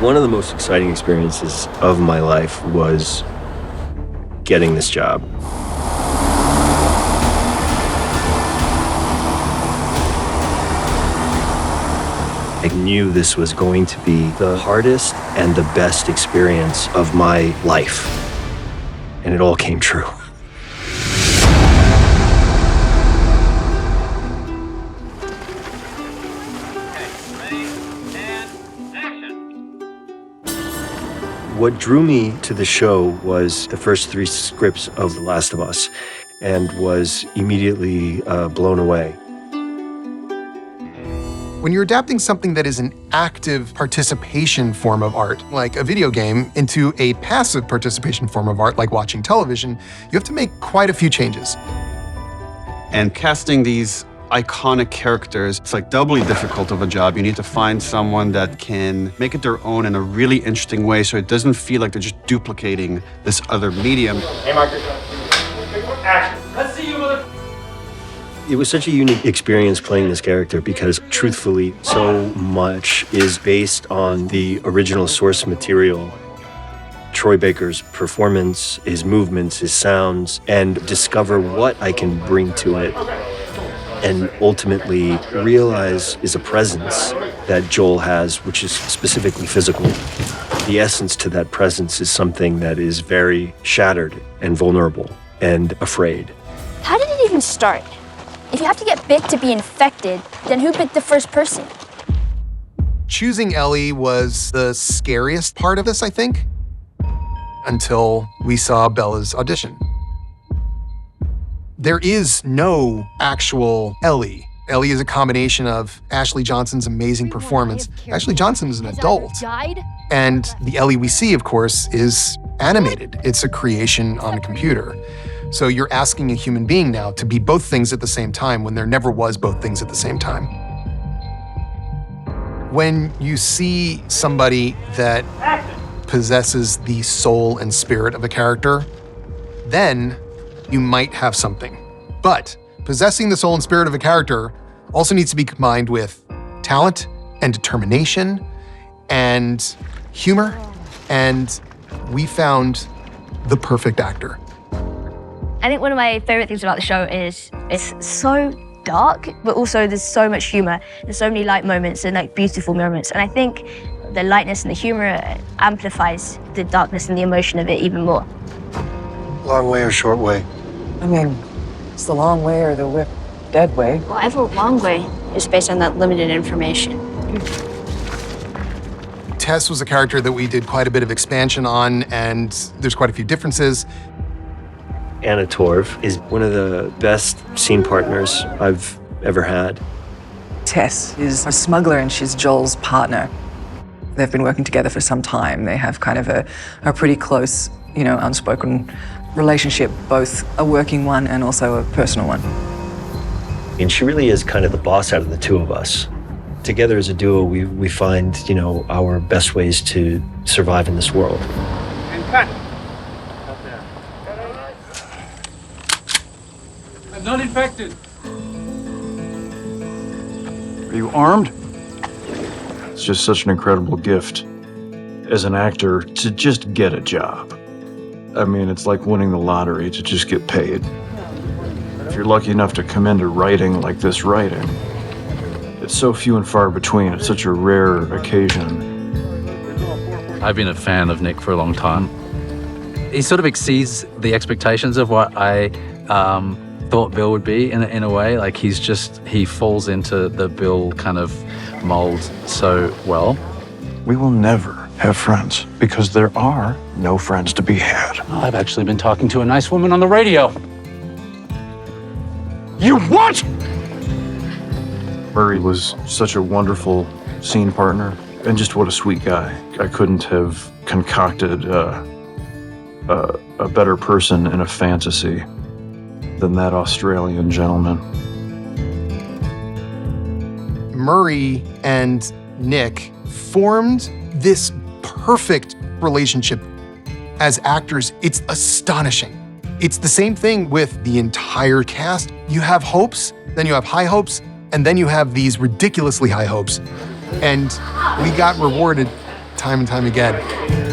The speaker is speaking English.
One of the most exciting experiences of my life was getting this job. I knew this was going to be the hardest and the best experience of my life. And it all came true. What drew me to the show was the first 3 scripts of The Last of Us, and was immediately blown away. When you're adapting something that is an active participation form of art, like a video game, into a passive participation form of art, like watching television, you have to make quite a few changes. And casting these iconic characters, it's like doubly difficult of a job. You need to find someone that can make it their own in a really interesting way so it doesn't feel like they're just duplicating this other medium. Hey, Marcus. Action. Let's see you, mother. It was such a unique experience playing this character because, truthfully, so much is based on the original source material. Troy Baker's performance, his movements, his sounds, and discover what I can bring to it. And ultimately realize is a presence that Joel has, which is specifically physical. The essence to that presence is something that is very shattered and vulnerable and afraid. How did it even start? If you have to get bit to be infected, then who bit the first person? Choosing Ellie was the scariest part of this, I think, until we saw Bella's audition. There is no actual Ellie. Ellie is a combination of Ashley Johnson's amazing performance. Ashley Johnson is an adult. And the Ellie we see, of course, is animated. It's a creation on a computer. So you're asking a human being now to be both things at the same time when there never was both things at the same time. When you see somebody that possesses the soul and spirit of a character, then you might have something. But possessing the soul and spirit of a character also needs to be combined with talent and determination and humor. And we found the perfect actor. I think one of my favorite things about the show is it's so dark, but also there's so much humor. There's so many light moments and like beautiful moments. And I think the lightness and the humor amplifies the darkness and the emotion of it even more. Long way or short way? I mean, it's the long way or the dead way. Whatever long way is based on that limited information. Tess was a character that we did quite a bit of expansion on, and there's quite a few differences. Anna Torv is one of the best scene partners I've ever had. Tess is a smuggler and she's Joel's partner. They've been working together for some time. They have kind of a pretty close, unspoken relationship, both a working one and also a personal one. And she really is kind of the boss out of the two of us. Together as a duo, we find, our best ways to survive in this world. And cut. I'm not infected. Are you armed? It's just such an incredible gift as an actor to just get a job. I mean, it's like winning the lottery to just get paid. If you're lucky enough to come into writing like this writing, it's so few and far between. It's such a rare occasion. I've been a fan of Nick for a long time. He sort of exceeds the expectations of what I thought Bill would be in a way. Like he falls into the Bill kind of mold so well. We will never have friends because there are no friends to be had. I've actually been talking to a nice woman on the radio. You what? Murray was such a wonderful scene partner and just what a sweet guy. I couldn't have concocted a better person in a fantasy than that Australian gentleman. Murray and Nick formed this perfect relationship. As actors, it's astonishing. It's the same thing with the entire cast. You have hopes, then you have high hopes, and then you have these ridiculously high hopes. And we got rewarded time and time again.